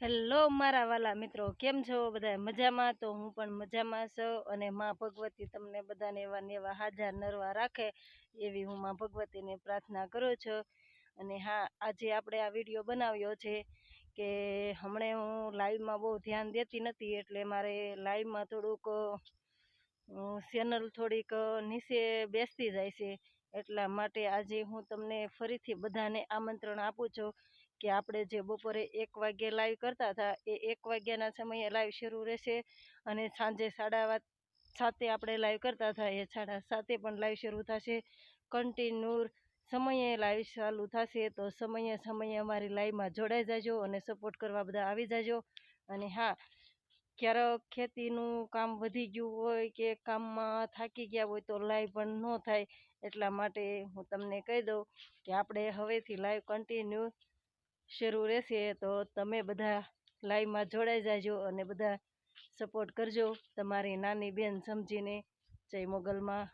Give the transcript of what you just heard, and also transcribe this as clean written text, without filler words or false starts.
Hello મારા વાલા મિત્રો, કેમ છો બધા? મજામાં? તો હું પણ મજામાં છું અને માં ભગવતી તમને બધાને એવા ને એવા હાજર નરવા રાખે એવી હું માં ભગવતીને પ્રાર્થના કરું છું. અને હા, આજે આપણે આ વિડીયો બનાવ્યો છે કે હમણે હું લાઈવમાં બહુ ધ્યાન દેતી નથી, એટલે મારે લાઈવમાં થોડુંક ચેનલ થોડીક નીચે બેસતી જાય છે. એટલા માટે આજે હું તમને ફરીથી બધાને આમંત્રણ આપું છું કે આપણે જે બપોરે 1 વાગ્યે લાઈવ કરતા હતા એ 1 વાગ્યાના સમયે લાઈવ શરૂ રહેશે, અને સાંજે 7:30 આપણે લાઈવ કરતા હતા એ 7:30 પણ લાઈવ શરૂ થશે. કન્ટિન્યુ સમયે લાઈવ ચાલુ થશે, તો સમયે સમયે અમારી લાઈવમાં જોડાઈ જાજો અને સપોર્ટ કરવા બધા આવી જાજો. અને હા, ક્યારેક ખેતીનું કામ વધી ગયું હોય કે કામમાં થાકી ગયા હોય તો લાઈવ પણ ન થાય, એટલા માટે હું તમને કહી દઉં કે આપણે હવેથી લાઈવ કન્ટિન્યુ શરૂ રહેશે, તો તમે બધા લાઈવમાં જોડાઈ જાજો અને બધા સપોર્ટ કરજો. તમારી નાની બેન સમજીને. જય મોગલમાં.